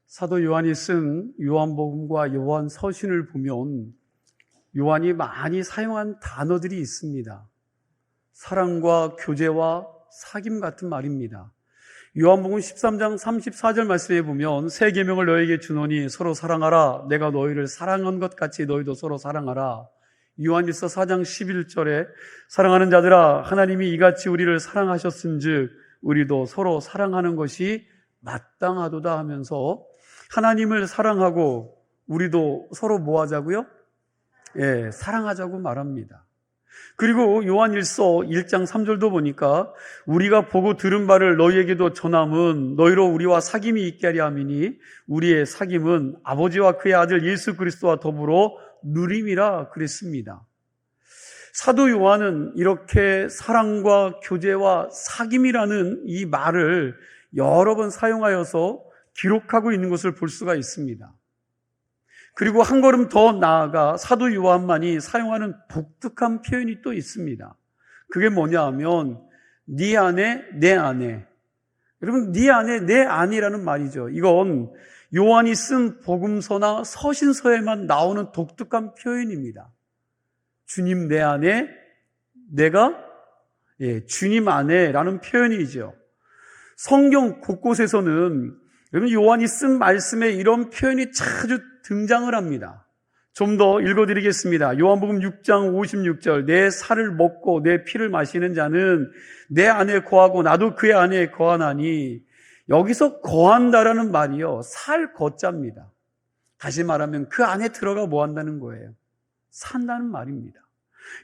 사도 요한이 쓴 요한복음과 요한서신을 보면 요한이 많이 사용한 단어들이 있습니다. 사랑과 교제와 사귐 같은 말입니다. 요한복음 13장 34절 말씀에 보면 새 계명을 너에게 주노니 서로 사랑하라. 내가 너희를 사랑한 것 같이 너희도 서로 사랑하라. 요한일서 4장 11절에 사랑하는 자들아 하나님이 이같이 우리를 사랑하셨은즉 우리도 서로 사랑하는 것이 마땅하도다 하면서 하나님을 사랑하고 우리도 서로 뭐 하자고요? 사랑하자고 말합니다. 그리고 요한일서 1장 3절도 보니까 우리가 보고 들은 바를 너희에게도 전함은 너희로 우리와 사귐이 있게 하려 함이니 우리의 사귐은 아버지와 그의 아들 예수 그리스도와 더불어 누림이라 그랬습니다. 사도 요한은 이렇게 사랑과 교제와 사귐이라는 이 말을 여러 번 사용하여서 기록하고 있는 것을 볼 수가 있습니다. 그리고 한 걸음 더 나아가 사도 요한만이 사용하는 독특한 표현이 또 있습니다. 그게 뭐냐 하면 네 안에 내 안에. 여러분 네 안에 내 안이라는 말이죠. 이건 요한이 쓴 복음서나 서신서에만 나오는 독특한 표현입니다. 주님 내 안에 내가 주님 안에라는 표현이죠. 성경 곳곳에서는 여러분 요한이 쓴 말씀에 이런 표현이 자주 등장을 합니다. 좀 더 읽어드리겠습니다. 요한복음 6장 56절 내 살을 먹고 내 피를 마시는 자는 내 안에 거하고 나도 그의 안에 거하나니 여기서 거한다라는 말이요 살 거자입니다. 다시 말하면 그 안에 들어가 뭐 한다는 거예요? 산다는 말입니다.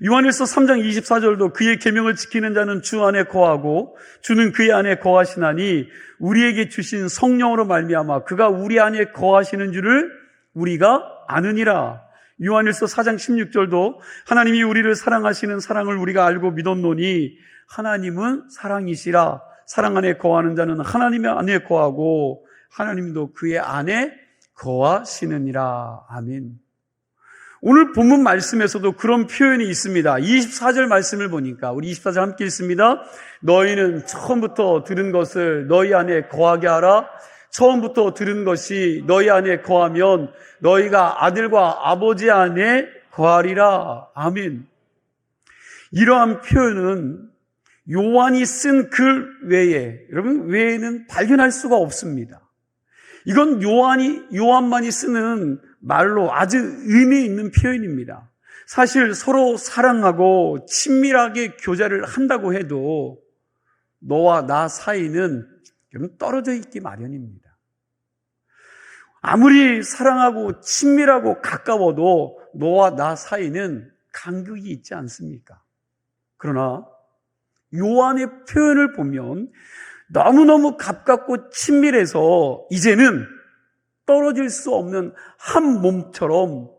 요한일서 3장 24절도 그의 계명을 지키는 자는 주 안에 거하고 주는 그의 안에 거하시나니 우리에게 주신 성령으로 말미암아 그가 우리 안에 거하시는 줄을 우리가 아느니라. 요한일서 4장 16절도 하나님이 우리를 사랑하시는 사랑을 우리가 알고 믿었노니 하나님은 사랑이시라. 사랑 안에 거하는 자는 하나님의 안에 거하고 하나님도 그의 안에 거하시느니라. 아멘. 오늘 본문 말씀에서도 그런 표현이 있습니다. 24절 말씀을 보니까 우리 24절 함께 읽습니다. 너희는 처음부터 들은 것을 너희 안에 거하게 하라. 처음부터 들은 것이 너희 안에 거하면 너희가 아들과 아버지 안에 거하리라. 아멘. 이러한 표현은 요한이 쓴 글 외에 여러분 외에는 발견할 수가 없습니다. 이건 요한만이 쓰는 말로 아주 의미 있는 표현입니다. 사실 서로 사랑하고 친밀하게 교제를 한다고 해도 너와 나 사이는 떨어져 있기 마련입니다. 아무리 사랑하고 친밀하고 가까워도 너와 나 사이는 간극이 있지 않습니까? 그러나 요한의 표현을 보면 너무너무 가깝고 친밀해서 이제는 떨어질 수 없는 한 몸처럼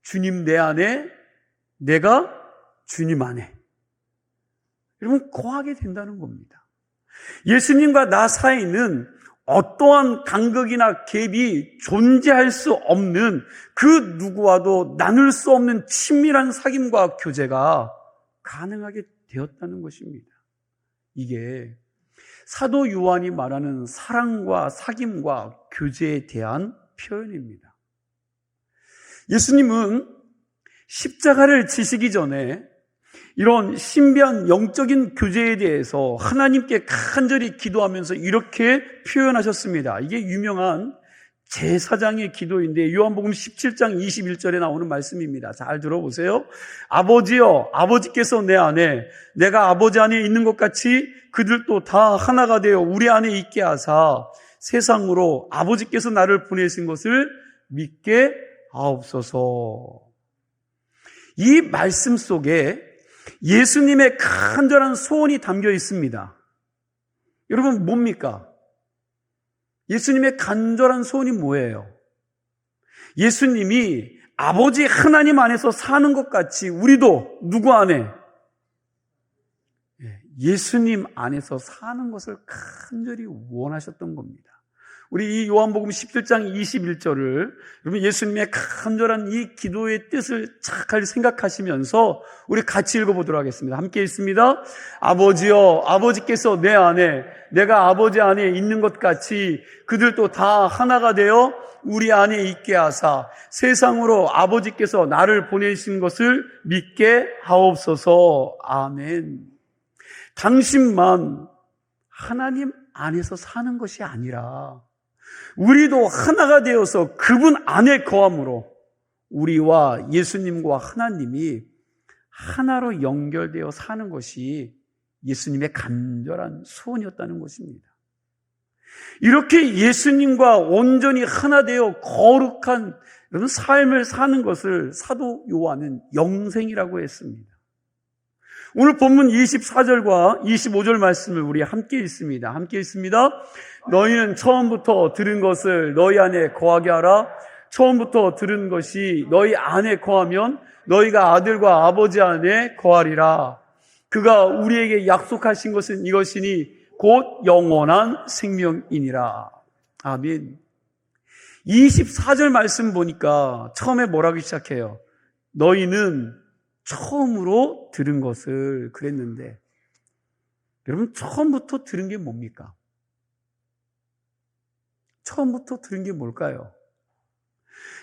주님 내 안에 내가 주님 안에 여러분 거하게 된다는 겁니다. 예수님과 나 사이는 어떠한 간극이나 갭이 존재할 수 없는 그 누구와도 나눌 수 없는 친밀한 사귐과 교제가 가능하게 되었다는 것입니다. 이게 사도 요한이 말하는 사랑과 사귐과 교제에 대한 표현입니다. 예수님은 십자가를 지시기 전에 이런 신비한 영적인 교제에 대해서 하나님께 간절히 기도하면서 이렇게 표현하셨습니다. 이게 유명한 제사장의 기도인데 요한복음 17장 21절에 나오는 말씀입니다. 잘 들어보세요. 아버지여, 아버지께서 내 안에 내가 아버지 안에 있는 것 같이 그들도 다 하나가 되어 우리 안에 있게 하사 세상으로 아버지께서 나를 보내신 것을 믿게 하옵소서. 이 말씀 속에 예수님의 간절한 소원이 담겨 있습니다. 여러분 뭡니까? 예수님의 간절한 소원이 뭐예요? 예수님이 아버지 하나님 안에서 사는 것 같이 우리도 누구 안에? 예수님 안에서 사는 것을 간절히 원하셨던 겁니다. 우리 이 요한복음 17장 21절을 여러분 예수님의 간절한 이 기도의 뜻을 잘 생각하시면서 우리 같이 읽어보도록 하겠습니다. 함께 읽습니다. 아버지여, 아버지께서 내 안에, 내가 아버지 안에 있는 것 같이 그들도 다 하나가 되어 우리 안에 있게 하사 세상으로 아버지께서 나를 보내신 것을 믿게 하옵소서. 아멘. 당신만 하나님 안에서 사는 것이 아니라 우리도 하나가 되어서 그분 안에 거함으로 우리와 예수님과 하나님이 하나로 연결되어 사는 것이 예수님의 간절한 소원이었다는 것입니다. 이렇게 예수님과 온전히 하나 되어 거룩한 삶을 사는 것을 사도 요한은 영생이라고 했습니다. 오늘 본문 24절과 25절 말씀을 우리 함께 읽습니다. 함께 읽습니다. 너희는 처음부터 들은 것을 너희 안에 거하게 하라. 처음부터 들은 것이 너희 안에 거하면 너희가 아들과 아버지 안에 거하리라. 그가 우리에게 약속하신 것은 이것이니 곧 영원한 생명이니라. 아멘. 24절 말씀 보니까 처음에 뭐라고 시작해요? 너희는 처음으로 들은 것을 그랬는데, 여러분 처음부터 들은 게 뭡니까? 처음부터 들은 게 뭘까요?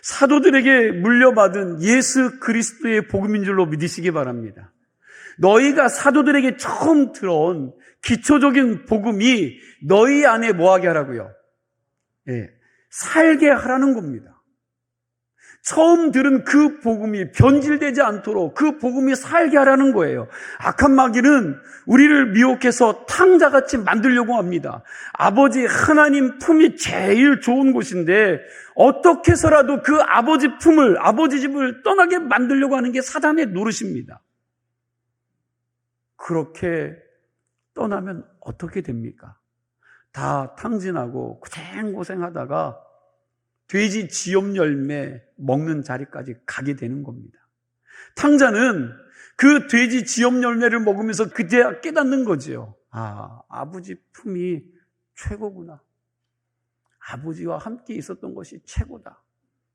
사도들에게 물려받은 예수 그리스도의 복음인 줄로 믿으시기 바랍니다. 너희가 사도들에게 처음 들어온 기초적인 복음이 너희 안에 뭐하게 하라고요? 살게 하라는 겁니다. 처음 들은 그 복음이 변질되지 않도록 그 복음이 살게 하라는 거예요. 악한 마귀는 우리를 미혹해서 탕자같이 만들려고 합니다. 아버지 하나님 품이 제일 좋은 곳인데 어떻게 해서라도 그 아버지 품을, 아버지 집을 떠나게 만들려고 하는 게 사단의 노릇입니다. 그렇게 떠나면 어떻게 됩니까? 다 탕진하고 고생하다가 돼지 지엽 열매 먹는 자리까지 가게 되는 겁니다. 탕자는 그 돼지 지엽 열매를 먹으면서 그제야 깨닫는 거지요. 아버지 품이 최고구나. 아버지와 함께 있었던 것이 최고다.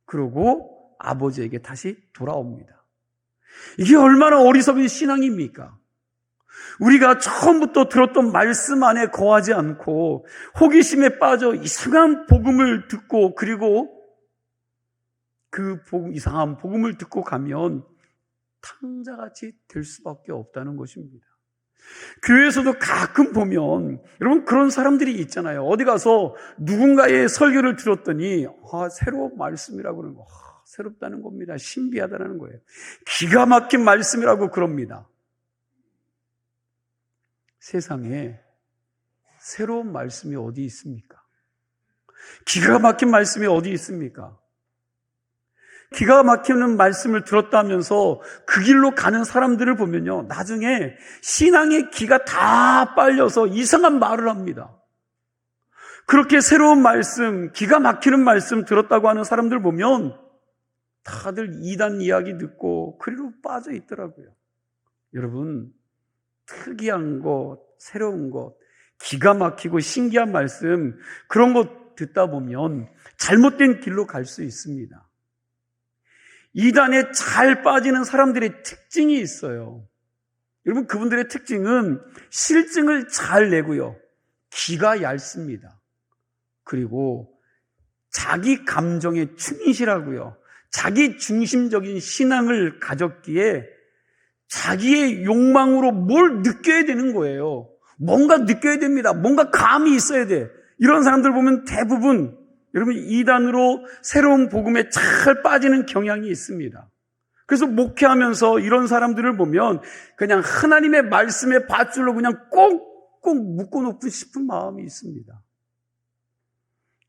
그러고 아버지에게 다시 돌아옵니다. 이게 얼마나 어리석은 신앙입니까? 우리가 처음부터 들었던 말씀 안에 거하지 않고 호기심에 빠져 이상한 복음을 듣고 그리고 그 이상한 복음을 듣고 가면 탕자같이 될 수밖에 없다는 것입니다. 교회에서도 가끔 보면 여러분 그런 사람들이 있잖아요. 어디 가서 누군가의 설교를 들었더니 새로운 말씀이라고 그러는 거, 새롭다는 겁니다. 신비하다는 거예요. 기가 막힌 말씀이라고 그럽니다. 세상에 새로운 말씀이 어디 있습니까? 기가 막힌 말씀이 어디 있습니까? 기가 막히는 말씀을 들었다면서 그 길로 가는 사람들을 보면요, 나중에 신앙의 기가 다 빨려서 이상한 말을 합니다. 그렇게 새로운 말씀, 기가 막히는 말씀 들었다고 하는 사람들 보면 다들 이단 이야기 듣고 그리로 빠져 있더라고요. 여러분, 특이한 것, 새로운 것, 기가 막히고 신기한 말씀, 그런 것 듣다 보면 잘못된 길로 갈 수 있습니다. 이단에 잘 빠지는 사람들의 특징이 있어요. 여러분, 그분들의 특징은 실증을 잘 내고요, 기가 얇습니다. 그리고 자기 감정에 충실하고요, 자기 중심적인 신앙을 가졌기에 자기의 욕망으로 뭘 느껴야 되는 거예요. 뭔가 느껴야 됩니다. 뭔가 감이 있어야 돼. 이런 사람들 보면 대부분 여러분 이단으로 새로운 복음에 잘 빠지는 경향이 있습니다. 그래서 목회하면서 이런 사람들을 보면 그냥 하나님의 말씀의 밧줄로 그냥 꼭꼭 묶어놓고 싶은 마음이 있습니다.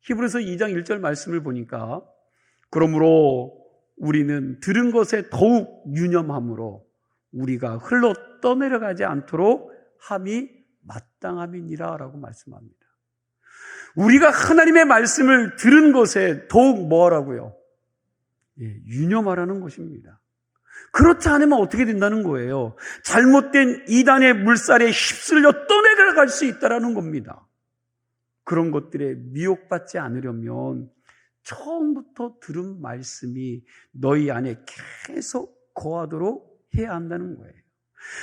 히브리서 2장 1절 말씀을 보니까 그러므로 우리는 들은 것에 더욱 유념함으로 우리가 흘러 떠내려가지 않도록 함이 마땅함이니라 라고 말씀합니다. 우리가 하나님의 말씀을 들은 것에 더욱 뭐하라고요? 유념하라는 것입니다. 그렇지 않으면 어떻게 된다는 거예요? 잘못된 이단의 물살에 휩쓸려 떠내려갈 수 있다는 겁니다. 그런 것들에 미혹받지 않으려면 처음부터 들은 말씀이 너희 안에 계속 거하도록 해야 한다는 거예요.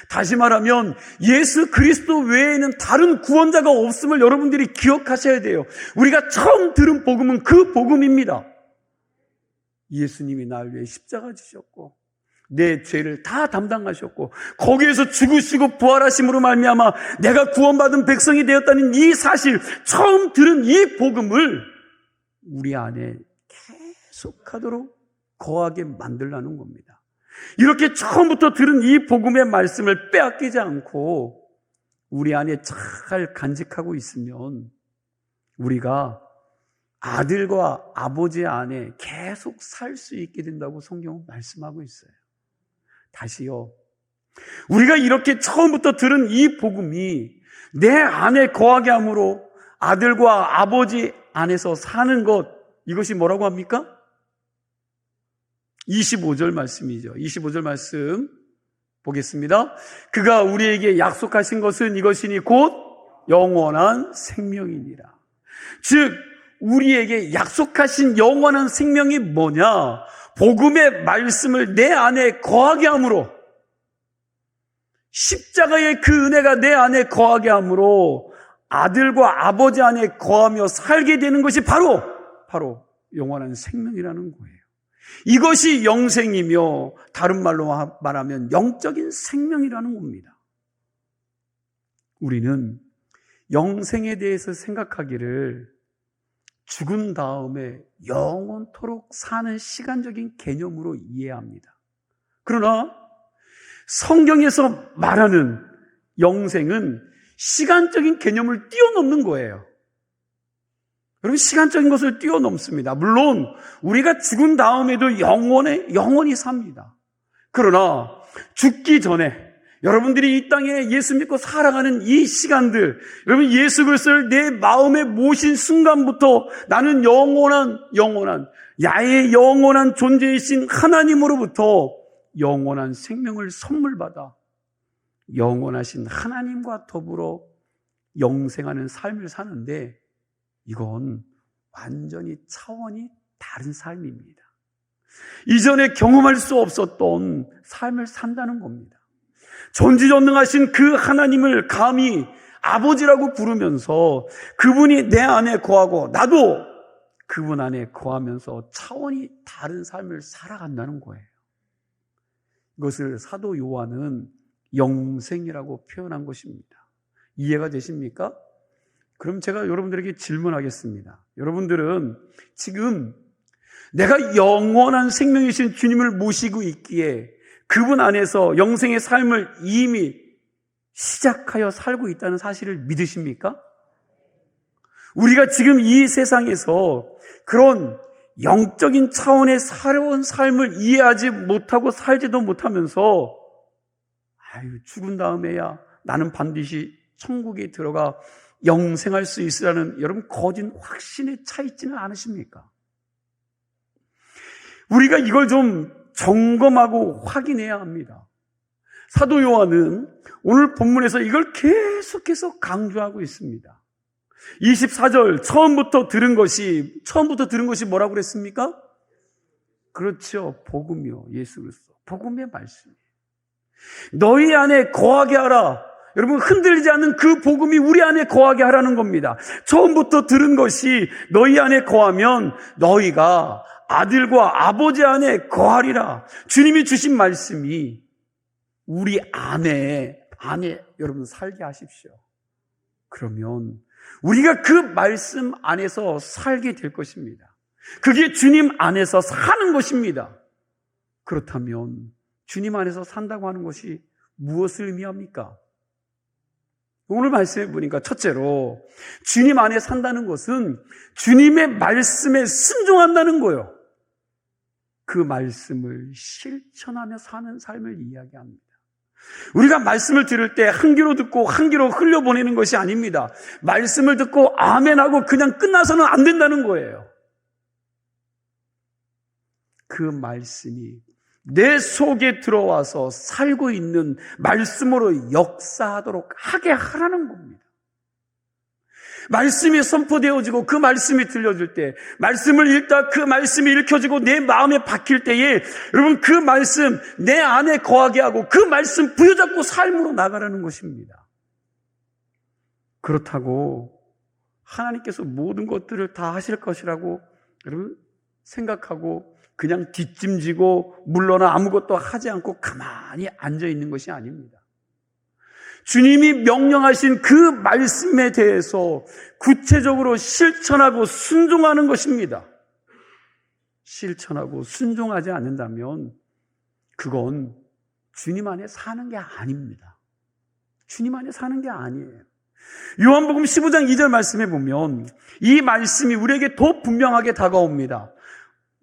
다시 말하면 예수 그리스도 외에는 다른 구원자가 없음을 여러분들이 기억하셔야 돼요. 우리가 처음 들은 복음은 그 복음입니다. 예수님이 날 위해 십자가 지셨고 내 죄를 다 담당하셨고 거기에서 죽으시고 부활하심으로 말미암아 내가 구원받은 백성이 되었다는 이 사실, 처음 들은 이 복음을 우리 안에 계속하도록 거하게 만들라는 겁니다. 이렇게 처음부터 들은 이 복음의 말씀을 빼앗기지 않고 우리 안에 잘 간직하고 있으면 우리가 아들과 아버지 안에 계속 살 수 있게 된다고 성경은 말씀하고 있어요. 다시요. 우리가 이렇게 처음부터 들은 이 복음이 내 안에 거하게 함으로 아들과 아버지 안에서 사는 것, 이것이 뭐라고 합니까? 25절 말씀이죠. 25절 말씀 보겠습니다. 그가 우리에게 약속하신 것은 이것이니 곧 영원한 생명이니라. 즉 우리에게 약속하신 영원한 생명이 뭐냐? 복음의 말씀을 내 안에 거하게 함으로, 십자가의 그 은혜가 내 안에 거하게 함으로 아들과 아버지 안에 거하며 살게 되는 것이 바로 영원한 생명이라는 거예요. 이것이 영생이며 다른 말로 말하면 영적인 생명이라는 겁니다. 우리는 영생에 대해서 생각하기를 죽은 다음에 영원토록 사는 시간적인 개념으로 이해합니다. 그러나 성경에서 말하는 영생은 시간적인 개념을 뛰어넘는 거예요. 여러분, 시간적인 것을 뛰어넘습니다. 물론 우리가 죽은 다음에도 영원히 삽니다. 그러나 죽기 전에 여러분들이 이 땅에 예수 믿고 살아가는 이 시간들, 여러분 예수 그리스도를 내 마음에 모신 순간부터 나는 영원한 야의 영원한 존재이신 하나님으로부터 영원한 생명을 선물 받아 영원하신 하나님과 더불어 영생하는 삶을 사는데, 이건 완전히 차원이 다른 삶입니다. 이전에 경험할 수 없었던 삶을 산다는 겁니다. 전지전능하신 그 하나님을 감히 아버지라고 부르면서 그분이 내 안에 거하고 나도 그분 안에 거하면서 차원이 다른 삶을 살아간다는 거예요. 이것을 사도 요한은 영생이라고 표현한 것입니다. 이해가 되십니까? 그럼 제가 여러분들에게 질문하겠습니다. 여러분들은 지금 내가 영원한 생명이신 주님을 모시고 있기에 그분 안에서 영생의 삶을 이미 시작하여 살고 있다는 사실을 믿으십니까? 우리가 지금 이 세상에서 그런 영적인 차원의 새로운 삶을 이해하지 못하고 살지도 못하면서 죽은 다음에야 나는 반드시 천국에 들어가 영생할 수 있으라는 여러분 거짓 확신에 차 있지는 않으십니까? 우리가 이걸 좀 점검하고 확인해야 합니다. 사도 요한은 오늘 본문에서 이걸 계속해서 강조하고 있습니다. 24절 처음부터 들은 것이 뭐라고 그랬습니까? 그렇죠. 복음이요. 예수 그리스도. 복음의 말씀이에요. 너희 안에 거하게 하라. 여러분, 흔들리지 않는 그 복음이 우리 안에 거하게 하라는 겁니다. 처음부터 들은 것이 너희 안에 거하면 너희가 아들과 아버지 안에 거하리라. 주님이 주신 말씀이 우리 안에 여러분 살게 하십시오. 그러면 우리가 그 말씀 안에서 살게 될 것입니다. 그게 주님 안에서 사는 것입니다. 그렇다면 주님 안에서 산다고 하는 것이 무엇을 의미합니까? 오늘 말씀해 보니까 첫째로 주님 안에 산다는 것은 주님의 말씀에 순종한다는 거예요. 그 말씀을 실천하며 사는 삶을 이야기합니다. 우리가 말씀을 들을 때 한 귀로 듣고 한 귀로 흘려보내는 것이 아닙니다. 말씀을 듣고 아멘하고 그냥 끝나서는 안 된다는 거예요. 그 말씀이 내 속에 들어와서 살고 있는 말씀으로 역사하도록 하게 하라는 겁니다. 말씀이 선포되어지고 그 말씀이 들려질 때, 말씀을 읽다 그 말씀이 읽혀지고 내 마음에 박힐 때에 여러분 그 말씀 내 안에 거하게 하고 그 말씀 부여잡고 삶으로 나가라는 것입니다. 그렇다고 하나님께서 모든 것들을 다 하실 것이라고 여러분 생각하고 그냥 뒷짐지고 물러나 아무것도 하지 않고 가만히 앉아 있는 것이 아닙니다. 주님이 명령하신 그 말씀에 대해서 구체적으로 실천하고 순종하는 것입니다. 실천하고 순종하지 않는다면 그건 주님 안에 사는 게 아닙니다. 주님 안에 사는 게 아니에요. 요한복음 15장 2절 말씀에 보면 이 말씀이 우리에게 더 분명하게 다가옵니다.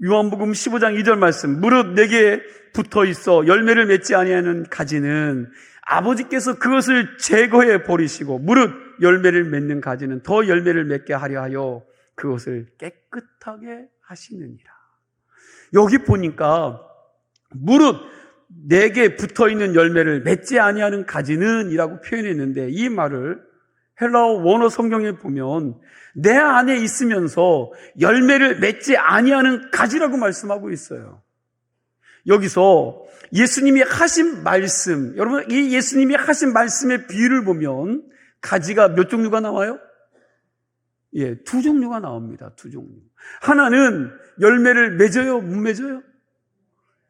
요한복음 15장 2절 말씀, 무릇 내게 붙어 있어 열매를 맺지 아니하는 가지는 아버지께서 그것을 제거해 버리시고 무릇 열매를 맺는 가지는 더 열매를 맺게 하려 하여 그것을 깨끗하게 하시느니라. 여기 보니까 무릇 내게 붙어 있는 열매를 맺지 아니하는 가지는 이라고 표현했는데 이 말을 헬라어 원어 성경에 보면 내 안에 있으면서 열매를 맺지 아니하는 가지라고 말씀하고 있어요. 여기서 예수님이 하신 말씀, 여러분 이 예수님이 하신 말씀의 비유를 보면 가지가 몇 종류가 나와요? 예, 두 종류가 나옵니다. 두 종류. 하나는 열매를 맺어요, 못 맺어요?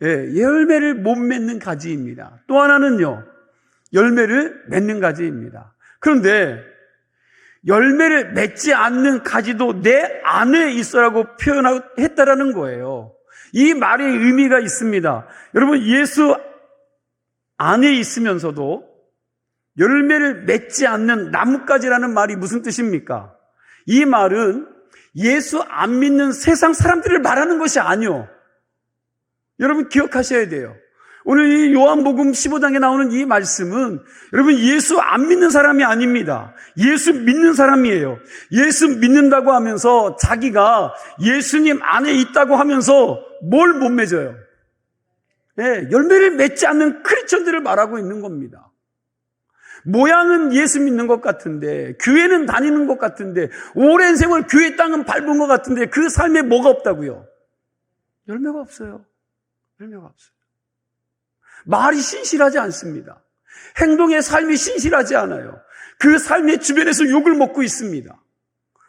예, 열매를 못 맺는 가지입니다. 또 하나는요, 열매를 맺는 가지입니다. 그런데 열매를 맺지 않는 가지도 내 안에 있어라고 표현했다라는 거예요. 이 말의 의미가 있습니다. 여러분, 예수 안에 있으면서도 열매를 맺지 않는 나뭇가지라는 말이 무슨 뜻입니까? 이 말은 예수 안 믿는 세상 사람들을 말하는 것이 아니요. 여러분 기억하셔야 돼요. 오늘 이 요한복음 15장에 나오는 이 말씀은 여러분 예수 안 믿는 사람이 아닙니다. 예수 믿는 사람이에요. 예수 믿는다고 하면서 자기가 예수님 안에 있다고 하면서 뭘 못 맺어요? 네, 열매를 맺지 않는 크리스천들을 말하고 있는 겁니다. 모양은 예수 믿는 것 같은데, 교회는 다니는 것 같은데, 오랜 세월 교회 땅은 밟은 것 같은데 그 삶에 뭐가 없다고요? 열매가 없어요. 열매가 없어요. 말이 신실하지 않습니다. 행동의 삶이 신실하지 않아요. 그 삶의 주변에서 욕을 먹고 있습니다.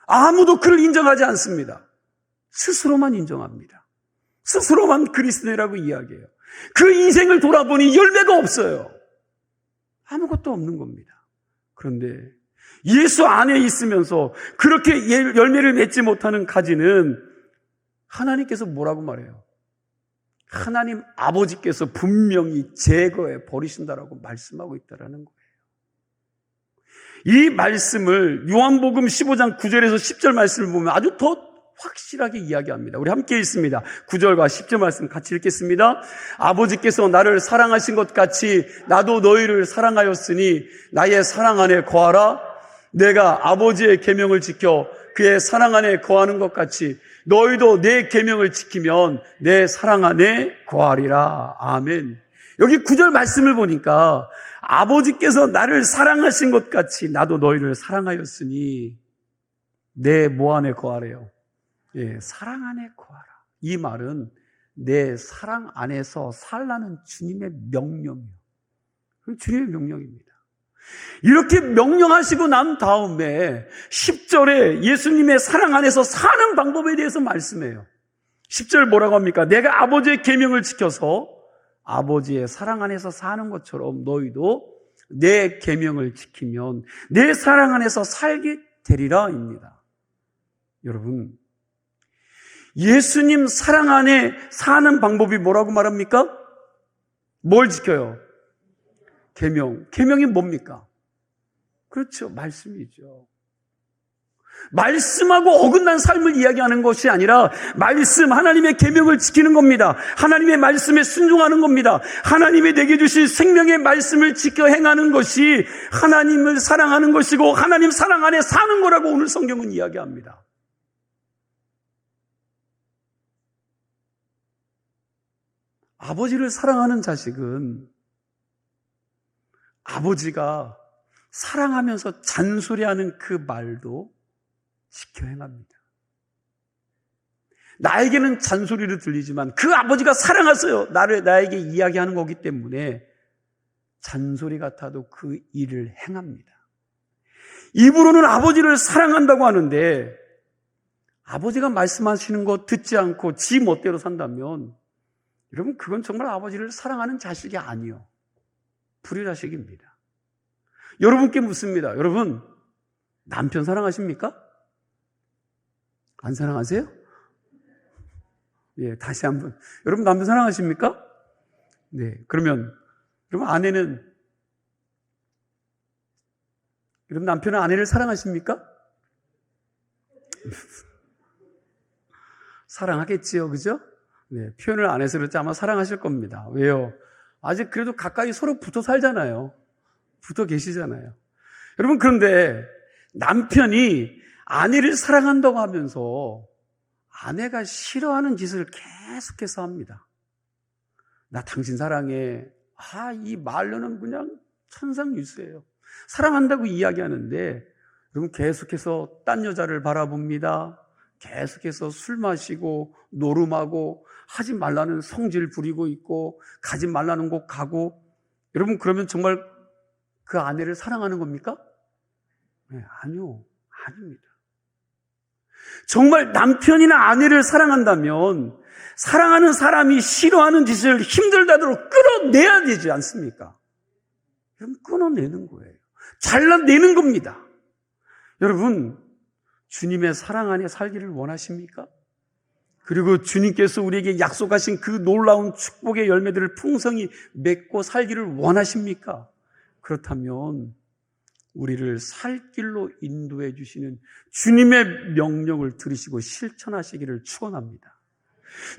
아무도 그를 인정하지 않습니다. 스스로만 인정합니다. 스스로만 그리스도라고 이야기해요. 그 인생을 돌아보니 열매가 없어요. 아무것도 없는 겁니다. 그런데 예수 안에 있으면서 그렇게 열매를 맺지 못하는 가지는 하나님께서 뭐라고 말해요? 하나님 아버지께서 분명히 제거해 버리신다라고 말씀하고 있다라는 거예요. 이 말씀을 요한복음 15장 9절에서 10절 말씀을 보면 아주 더 확실하게 이야기합니다. 우리 함께 읽습니다. 9절과 10절 말씀 같이 읽겠습니다. 아버지께서 나를 사랑하신 것 같이 나도 너희를 사랑하였으니 나의 사랑 안에 거하라. 내가 아버지의 계명을 지켜 그의 사랑 안에 거하는 것 같이 너희도 내 계명을 지키면 내 사랑 안에 거하리라. 아멘. 여기 9절 말씀을 보니까 아버지께서 나를 사랑하신 것 같이 나도 너희를 사랑하였으니 내 뭐 안에 거하래요? 예, 사랑 안에 거하라. 이 말은 내 사랑 안에서 살라는 주님의 명령이에요. 주님의 명령입니다. 이렇게 명령하시고 난 다음에 10절에 예수님의 사랑 안에서 사는 방법에 대해서 말씀해요. 10절 뭐라고 합니까? 내가 아버지의 계명을 지켜서 아버지의 사랑 안에서 사는 것처럼 너희도 내 계명을 지키면 내 사랑 안에서 살게 되리라 입니다. 여러분, 예수님 사랑 안에 사는 방법이 뭐라고 말합니까? 뭘 지켜요? 계명. 계명이 뭡니까? 그렇죠. 말씀이죠. 말씀하고 어긋난 삶을 이야기하는 것이 아니라 말씀, 하나님의 계명을 지키는 겁니다. 하나님의 말씀에 순종하는 겁니다. 하나님이 내게 주신 생명의 말씀을 지켜 행하는 것이 하나님을 사랑하는 것이고 하나님 사랑 안에 사는 거라고 오늘 성경은 이야기합니다. 아버지를 사랑하는 자식은 아버지가 사랑하면서 잔소리하는 그 말도 지켜 행합니다. 나에게는 잔소리로 들리지만 그 아버지가 사랑하세요. 나에게 이야기하는 거기 때문에 잔소리 같아도 그 일을 행합니다. 입으로는 아버지를 사랑한다고 하는데 아버지가 말씀하시는 거 듣지 않고 지 멋대로 산다면 여러분 그건 정말 아버지를 사랑하는 자식이 아니요. 불의자식입니다. 여러분께 묻습니다. 여러분 남편 사랑하십니까? 안 사랑하세요? 예, 다시 한번. 여러분 남편 사랑하십니까? 네, 그러면 아내는 여러분 남편은 아내를 사랑하십니까? 사랑하겠지요, 그죠? 네, 표현을 안 해서 그렇지 아마 사랑하실 겁니다. 왜요? 아직 그래도 가까이 서로 붙어 살잖아요. 붙어 계시잖아요. 여러분 그런데 남편이 아내를 사랑한다고 하면서 아내가 싫어하는 짓을 계속해서 합니다. 나 당신 사랑해. 이 말로는 그냥 천상유수예요. 사랑한다고 이야기하는데 여러분 계속해서 딴 여자를 바라봅니다. 계속해서 술 마시고 노름하고 하지 말라는 성질 부리고 있고 가지 말라는 곳 가고 여러분 그러면 정말 그 아내를 사랑하는 겁니까? 네, 아니요. 아닙니다. 정말 남편이나 아내를 사랑한다면 사랑하는 사람이 싫어하는 짓을 힘들다도록 끌어내야 되지 않습니까? 여러분 끊어내는 거예요. 잘라내는 겁니다. 여러분 주님의 사랑 안에 살기를 원하십니까? 그리고 주님께서 우리에게 약속하신 그 놀라운 축복의 열매들을 풍성히 맺고 살기를 원하십니까? 그렇다면 우리를 살 길로 인도해 주시는 주님의 명령을 들으시고 실천하시기를 축원합니다.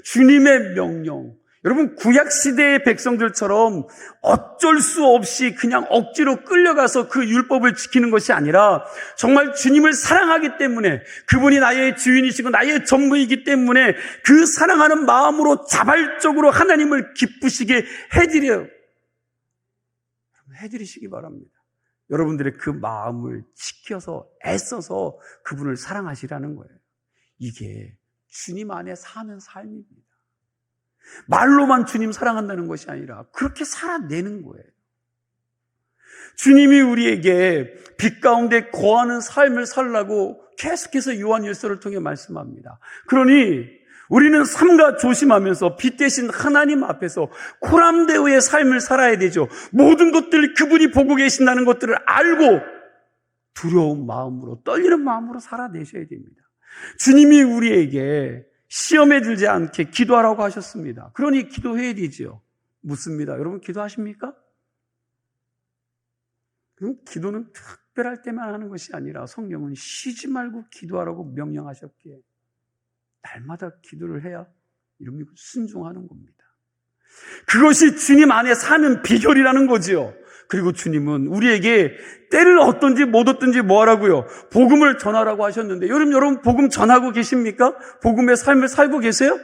주님의 명령. 여러분 구약시대의 백성들처럼 어쩔 수 없이 그냥 억지로 끌려가서 그 율법을 지키는 것이 아니라 정말 주님을 사랑하기 때문에 그분이 나의 주인이시고 나의 전부이기 때문에 그 사랑하는 마음으로 자발적으로 하나님을 기쁘시게 해드리시기 바랍니다. 여러분들의 그 마음을 지켜서 애써서 그분을 사랑하시라는 거예요. 이게 주님 안에 사는 삶입니다. 말로만 주님 사랑한다는 것이 아니라 그렇게 살아내는 거예요. 주님이 우리에게 빛 가운데 거하는 삶을 살라고 계속해서 요한일서를 통해 말씀합니다. 그러니 우리는 삼가 조심하면서 빛 대신 하나님 앞에서 코람데오의 삶을 살아야 되죠. 모든 것들을 그분이 보고 계신다는 것들을 알고 두려운 마음으로 떨리는 마음으로 살아내셔야 됩니다. 주님이 우리에게 시험에 들지 않게 기도하라고 하셨습니다. 그러니 기도해야 되죠. 묻습니다. 여러분 기도하십니까? 그럼 기도는 특별할 때만 하는 것이 아니라 성령은 쉬지 말고 기도하라고 명령하셨기에 날마다 기도를 해야 이름이 순종하는 겁니다. 그것이 주님 안에 사는 비결이라는 거지요. 그리고 주님은 우리에게 때를 얻든지 못 얻든지 뭐 하라고요? 복음을 전하라고 하셨는데 여러분 복음 전하고 계십니까? 복음의 삶을 살고 계세요?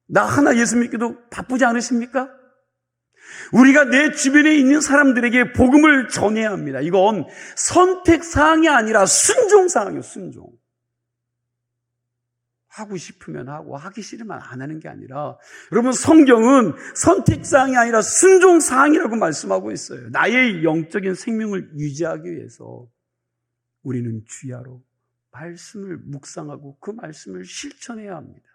나 하나 예수 믿기도 바쁘지 않으십니까? 우리가 내 주변에 있는 사람들에게 복음을 전해야 합니다. 이건 선택사항이 아니라 순종사항이에요. 순종. 하고 싶으면 하고 하기 싫으면 안 하는 게 아니라 여러분 성경은 선택사항이 아니라 순종사항이라고 말씀하고 있어요. 나의 영적인 생명을 유지하기 위해서 우리는 주야로 말씀을 묵상하고 그 말씀을 실천해야 합니다.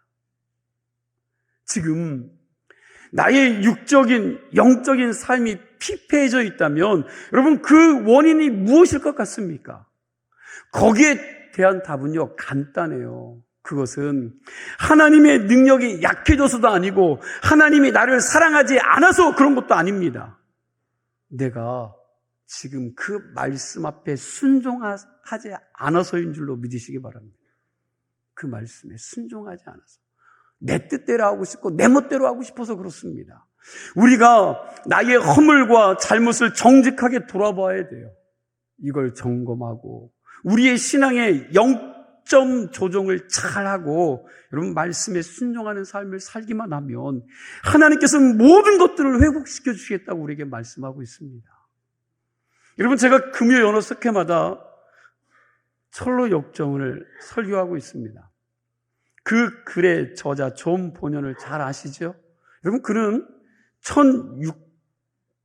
지금 나의 육적인 영적인 삶이 피폐해져 있다면 여러분 그 원인이 무엇일 것 같습니까? 거기에 대한 답은요 간단해요. 그것은 하나님의 능력이 약해져서도 아니고 하나님이 나를 사랑하지 않아서 그런 것도 아닙니다. 내가 지금 그 말씀 앞에 순종하지 않아서인 줄로 믿으시기 바랍니다. 그 말씀에 순종하지 않아서 내 뜻대로 하고 싶고 내 멋대로 하고 싶어서 그렇습니다. 우리가 나의 허물과 잘못을 정직하게 돌아봐야 돼요. 이걸 점검하고 우리의 신앙의 점 조정을 잘하고 여러분 말씀에 순종하는 삶을 살기만 하면 하나님께서는 모든 것들을 회복시켜 주시겠다고 우리에게 말씀하고 있습니다. 여러분 제가 금요 연어 석회마다 철로 역정을 설교하고 있습니다. 그 글의 저자 존 보년을 잘 아시죠? 여러분, 그는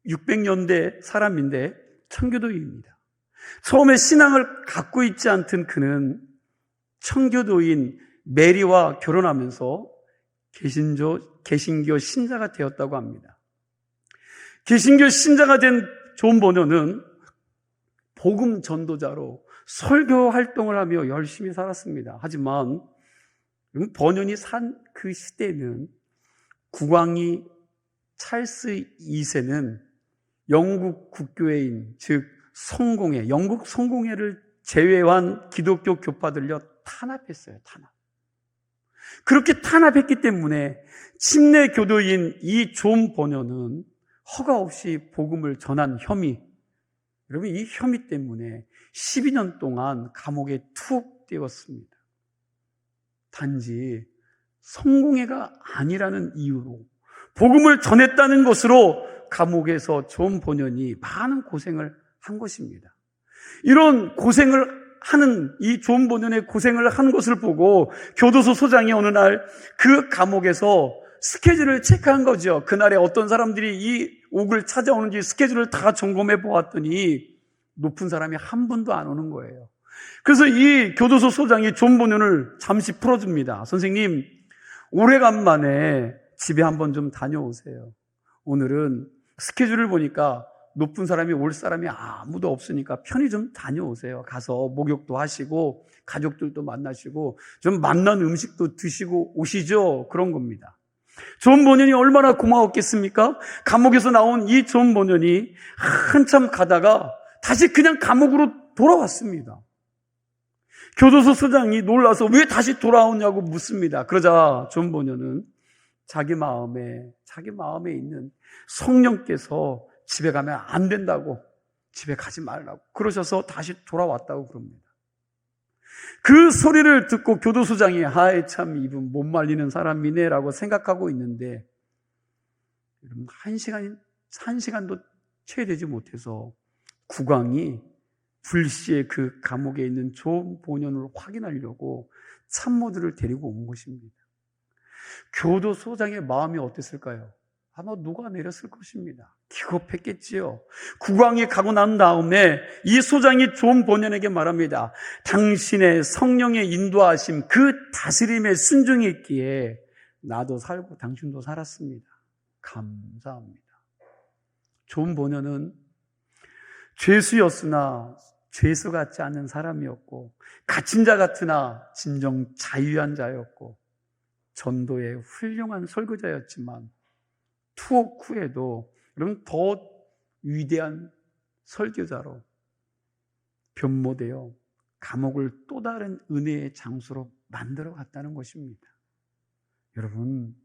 1600년대 사람인데 청교도인입니다. 처음에 신앙을 갖고 있지 않던 그는 청교도인 메리와 결혼하면서 개신교 신자가 되었다고 합니다. 개신교 신자가 된 존 보년은 복음 전도자로 설교 활동을 하며 열심히 살았습니다. 하지만 보년이 산 그 시대는 국왕이 찰스 2세는 영국 국교회인, 즉 성공회, 영국 성공회를 제외한 기독교 교파들려 탄압했어요. 탄압. 그렇게 탄압했기 때문에 침례 교도인 이 존 보년은 허가 없이 복음을 전한 혐의, 여러분, 이 혐의 때문에 12년 동안 감옥에 툭 띄웠습니다. 단지 성공회가 아니라는 이유로 복음을 전했다는 것으로 감옥에서 존 보년이 많은 고생을 한 것입니다. 이런 고생을 하는 이 존 보년의 고생을 한 것을 보고 교도소 소장이 어느 날 그 감옥에서 스케줄을 체크한 거죠. 그날에 어떤 사람들이 이 옥을 찾아오는지 스케줄을 다 점검해 보았더니 높은 사람이 한 분도 안 오는 거예요. 그래서 이 교도소 소장이 존 보년을 잠시 풀어줍니다. 선생님, 오래간만에 집에 한번 좀 다녀오세요. 오늘은 스케줄을 보니까 높은 사람이 올 사람이 아무도 없으니까 편히 좀 다녀오세요. 가서 목욕도 하시고 가족들도 만나시고 좀 맛난 음식도 드시고 오시죠. 그런 겁니다. 존 보년이 얼마나 고마웠겠습니까? 감옥에서 나온 이 존 보년이 한참 가다가 다시 그냥 감옥으로 돌아왔습니다. 교도소 소장이 놀라서 왜 다시 돌아오냐고 묻습니다. 그러자 존 보년은 자기 마음에 있는 성령께서 집에 가면 안 된다고, 집에 가지 말라고 그러셔서 다시 돌아왔다고 그럽니다. 그 소리를 듣고 교도소장이 아이 참 이분 못 말리는 사람이네 라고 생각하고 있는데, 한 시간도 채 되지 못해서 국왕이 불시에 그 감옥에 있는 존 보년을 확인하려고 참모들을 데리고 온 것입니다. 교도소장의 마음이 어땠을까요? 아마 녹아내렸을 것입니다. 기겁했겠지요. 국왕이 가고 난 다음에 이 소장이 존 보년에게 말합니다. 당신의 성령의 인도하심, 그 다스림에 순종했기에 나도 살고 당신도 살았습니다. 감사합니다. 존 보년은 죄수였으나 죄수 같지 않은 사람이었고, 갇힌 자 같으나 진정 자유한 자였고, 전도의 훌륭한 설교자였지만 투옥 후에도 그럼 더 위대한 설교자로 변모되어 감옥을 또 다른 은혜의 장소로 만들어 갔다는 것입니다. 여러분,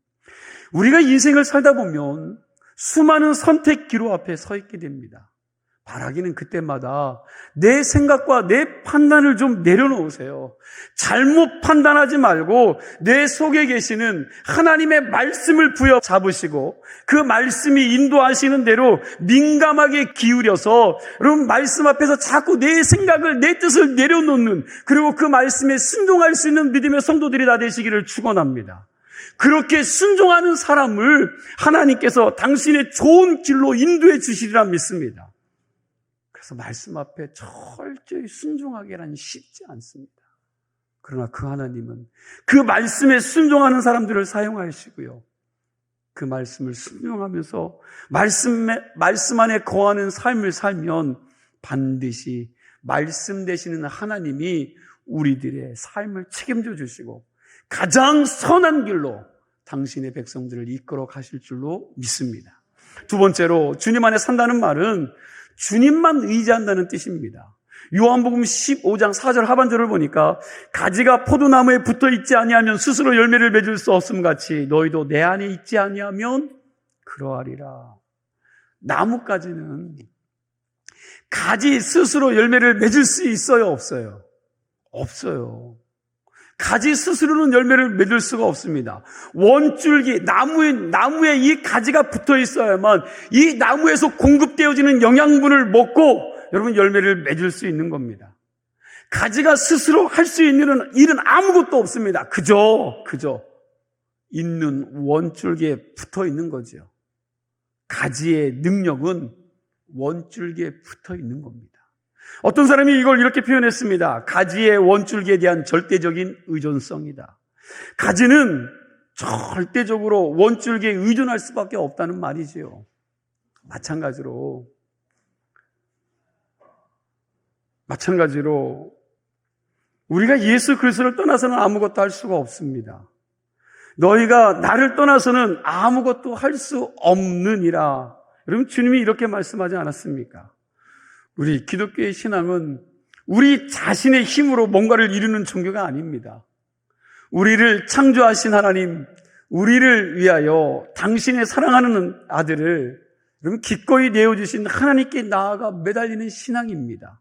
우리가 인생을 살다 보면 수많은 선택기로 앞에 서 있게 됩니다. 바라기는 그때마다 내 생각과 내 판단을 좀 내려놓으세요. 잘못 판단하지 말고 내 속에 계시는 하나님의 말씀을 부여잡으시고 그 말씀이 인도하시는 대로 민감하게 기울여서 여러분 말씀 앞에서 자꾸 내 생각을, 내 뜻을 내려놓는, 그리고 그 말씀에 순종할 수 있는 믿음의 성도들이 다 되시기를 축원합니다. 그렇게 순종하는 사람을 하나님께서 당신의 좋은 길로 인도해 주시리라 믿습니다. 그래서 말씀 앞에 철저히 순종하기란 쉽지 않습니다. 그러나 그 하나님은 그 말씀에 순종하는 사람들을 사용하시고요, 그 말씀을 순종하면서 말씀 안에 거하는 삶을 살면 반드시 말씀 되시는 하나님이 우리들의 삶을 책임져 주시고 가장 선한 길로 당신의 백성들을 이끌어 가실 줄로 믿습니다. 두 번째로, 주님 안에 산다는 말은 주님만 의지한다는 뜻입니다. 요한복음 15장 4절 하반절을 보니까 가지가 포도나무에 붙어 있지 아니하면 스스로 열매를 맺을 수 없음 같이 너희도 내 안에 있지 아니하면 그러하리라. 나무까지는 가지 스스로 열매를 맺을 수 있어요, 없어요? 없어요. 가지 스스로는 열매를 맺을 수가 없습니다. 원줄기, 나무에 이 가지가 붙어 있어야만 이 나무에서 공급되어지는 영양분을 먹고 여러분 열매를 맺을 수 있는 겁니다. 가지가 스스로 할 수 있는 일은 아무것도 없습니다. 그저 있는 원줄기에 붙어 있는 거죠. 가지의 능력은 원줄기에 붙어 있는 겁니다. 어떤 사람이 이걸 이렇게 표현했습니다. 가지의 원줄기에 대한 절대적인 의존성이다. 가지는 절대적으로 원줄기에 의존할 수밖에 없다는 말이지요. 마찬가지로 우리가 예수 그리스도를 떠나서는 아무것도 할 수가 없습니다. 너희가 나를 떠나서는 아무것도 할 수 없느니라. 여러분, 주님이 이렇게 말씀하지 않았습니까? 우리 기독교의 신앙은 우리 자신의 힘으로 뭔가를 이루는 종교가 아닙니다. 우리를 창조하신 하나님, 우리를 위하여 당신의 사랑하는 아들을 여러분 기꺼이 내어주신 하나님께 나아가 매달리는 신앙입니다.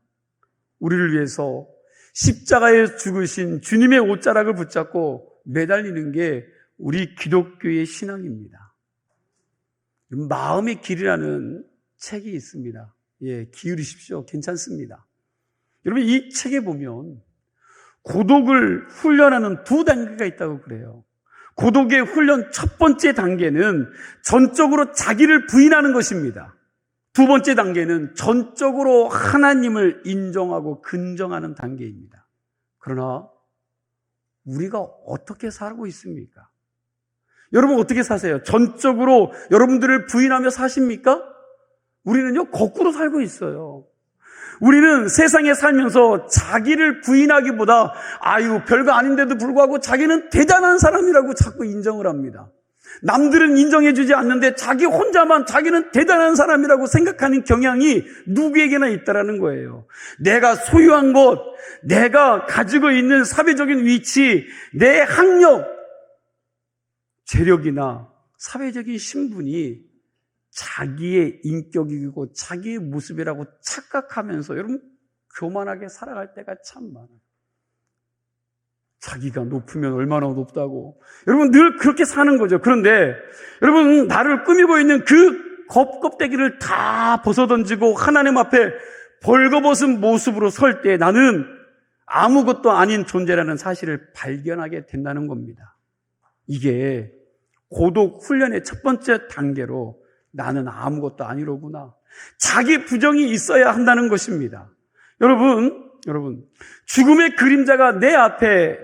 우리를 위해서 십자가에 죽으신 주님의 옷자락을 붙잡고 매달리는 게 우리 기독교의 신앙입니다. 마음의 길이라는 책이 있습니다. 기울이십시오. 괜찮습니다. 여러분, 이 책에 보면 고독을 훈련하는 두 단계가 있다고 그래요. 고독의 훈련 첫 번째 단계는 전적으로 자기를 부인하는 것입니다. 두 번째 단계는 전적으로 하나님을 인정하고 근정하는 단계입니다. 그러나 우리가 어떻게 살고 있습니까? 여러분 어떻게 사세요? 전적으로 여러분들을 부인하며 사십니까? 우리는요, 거꾸로 살고 있어요. 우리는 세상에 살면서 자기를 부인하기보다 별거 아닌데도 불구하고 자기는 대단한 사람이라고 자꾸 인정을 합니다. 남들은 인정해주지 않는데 자기 혼자만 자기는 대단한 사람이라고 생각하는 경향이 누구에게나 있다라는 거예요. 내가 소유한 것, 내가 가지고 있는 사회적인 위치, 내 학력, 재력이나 사회적인 신분이 자기의 인격이고 자기의 모습이라고 착각하면서 여러분 교만하게 살아갈 때가 참 많아요. 자기가 높으면 얼마나 높다고. 여러분 늘 그렇게 사는 거죠. 그런데 여러분 나를 꾸미고 있는 그 껍데기를 다 벗어던지고 하나님 앞에 벌거벗은 모습으로 설 때 나는 아무것도 아닌 존재라는 사실을 발견하게 된다는 겁니다. 이게 고독 훈련의 첫 번째 단계로 나는 아무것도 아니로구나. 자기 부정이 있어야 한다는 것입니다. 여러분, 죽음의 그림자가 내 앞에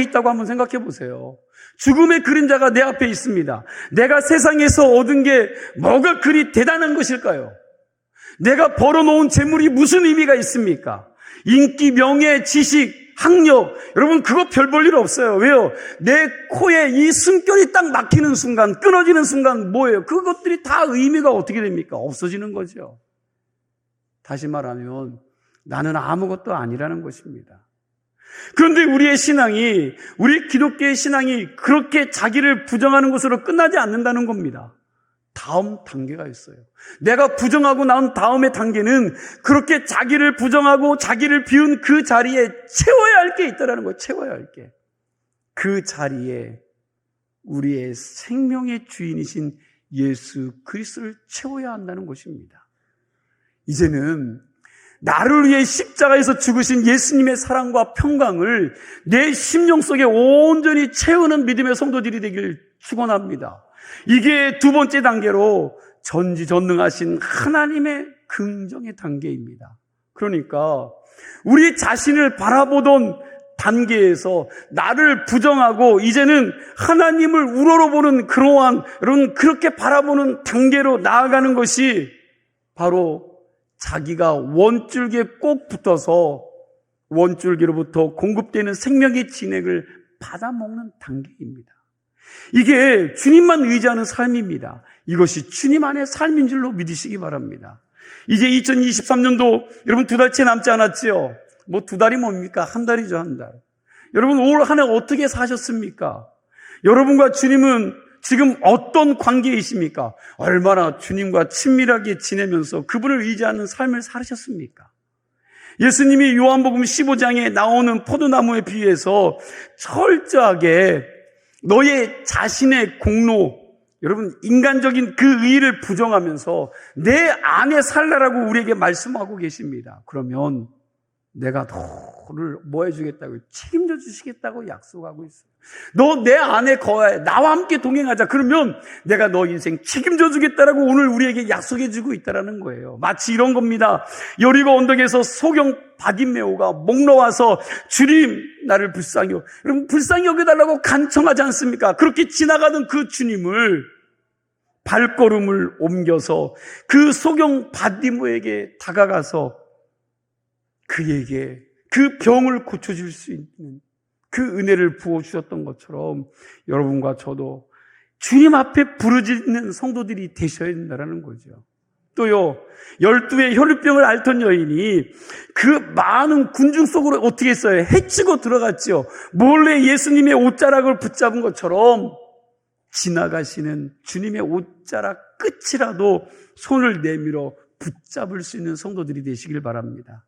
있다고 한번 생각해 보세요. 죽음의 그림자가 내 앞에 있습니다. 내가 세상에서 얻은 게 뭐가 그리 대단한 것일까요? 내가 벌어놓은 재물이 무슨 의미가 있습니까? 인기, 명예, 지식, 학력, 여러분 그거 별 볼 일 없어요. 왜요? 내 코에 이 숨결이 딱 막히는 순간, 끊어지는 순간 뭐예요? 그것들이 다 의미가 어떻게 됩니까? 없어지는 거죠. 다시 말하면 나는 아무것도 아니라는 것입니다. 그런데 우리 기독교의 신앙이 그렇게 자기를 부정하는 것으로 끝나지 않는다는 겁니다. 다음 단계가 있어요. 내가 부정하고 난 다음의 단계는 그렇게 자기를 부정하고 자기를 비운 그 자리에 채워야 할 게 있다는 거예요. 채워야 할 게. 그 자리에 우리의 생명의 주인이신 예수 그리스도를 채워야 한다는 것입니다. 이제는 나를 위해 십자가에서 죽으신 예수님의 사랑과 평강을 내 심령 속에 온전히 채우는 믿음의 성도들이 되길 축원합니다. 이게 두 번째 단계로 전지전능하신 하나님의 긍정의 단계입니다. 그러니까 우리 자신을 바라보던 단계에서 나를 부정하고 이제는 하나님을 우러러보는 여러분 그렇게 바라보는 단계로 나아가는 것이 바로 자기가 원줄기에 꼭 붙어서 원줄기로부터 공급되는 생명의 진액을 받아먹는 단계입니다. 이게 주님만 의지하는 삶입니다. 이것이 주님 안의 삶인 줄로 믿으시기 바랍니다. 이제 2023년도 여러분 2달째 남지 않았지요? 2달이 뭡니까? 한 달이죠, 한 달. 여러분 올 한 해 어떻게 사셨습니까? 여러분과 주님은 지금 어떤 관계이십니까? 얼마나 주님과 친밀하게 지내면서 그분을 의지하는 삶을 살으셨습니까? 예수님이 요한복음 15장에 나오는 포도나무에 비유해서 철저하게 너의 자신의 공로, 여러분 인간적인 그 의의를 부정하면서 내 안에 살라라고 우리에게 말씀하고 계십니다. 그러면 내가 너를 뭐 해주겠다고, 책임져 주시겠다고 약속하고 있어요. 너 내 안에 거해, 나와 함께 동행하자. 그러면 내가 너 인생 책임져 주겠다라고 오늘 우리에게 약속해 주고 있다는 거예요. 마치 이런 겁니다. 여리고 언덕에서 소경 바디메오가 목 놓아서 주님 나를 불쌍히 여겨, 여러분 불쌍히 여겨달라고 간청하지 않습니까? 그렇게 지나가던 그 주님을 발걸음을 옮겨서 그 소경 바디메오에게 다가가서 그에게 그 병을 고쳐줄 수 있는 그 은혜를 부어주셨던 것처럼 여러분과 저도 주님 앞에 부르짖는 성도들이 되셔야 된다는 거죠. 또요, 12의 혈루병을 앓던 여인이 그 많은 군중 속으로 어떻게 했어요? 헤치고 들어갔죠. 몰래 예수님의 옷자락을 붙잡은 것처럼 지나가시는 주님의 옷자락 끝이라도 손을 내밀어 붙잡을 수 있는 성도들이 되시길 바랍니다.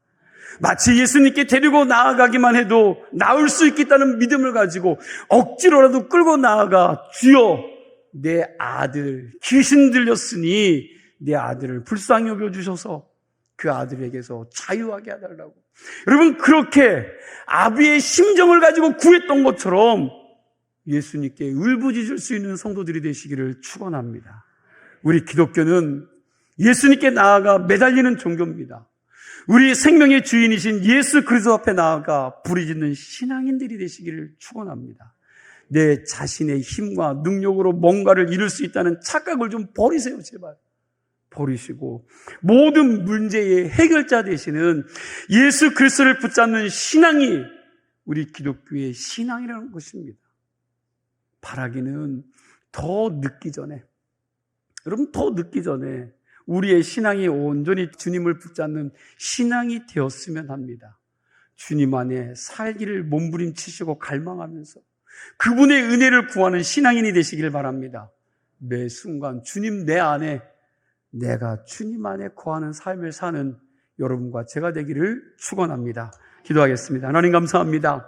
마치 예수님께 데리고 나아가기만 해도 나을 수 있겠다는 믿음을 가지고 억지로라도 끌고 나아가 주여 내 아들 귀신 들렸으니 내 아들을 불쌍히 여겨주셔서 그 아들에게서 자유하게 해달라고, 여러분 그렇게 아비의 심정을 가지고 구했던 것처럼 예수님께 울부짖을 수 있는 성도들이 되시기를 축원합니다. 우리 기독교는 예수님께 나아가 매달리는 종교입니다. 우리 생명의 주인이신 예수 그리스도 앞에 나아가 부르짖는 신앙인들이 되시기를 축원합니다. 내 자신의 힘과 능력으로 뭔가를 이룰 수 있다는 착각을 좀 버리세요, 제발. 버리시고 모든 문제의 해결자 되시는 예수 그리스도를 붙잡는 신앙이 우리 기독교의 신앙이라는 것입니다. 바라기는 더 늦기 전에, 여러분 더 늦기 전에 우리의 신앙이 온전히 주님을 붙잡는 신앙이 되었으면 합니다. 주님 안에 살기를 몸부림치시고 갈망하면서 그분의 은혜를 구하는 신앙인이 되시길 바랍니다. 매 순간 주님 내 안에, 내가 주님 안에 거하는 삶을 사는 여러분과 제가 되기를 축원합니다. 기도하겠습니다. 하나님 감사합니다.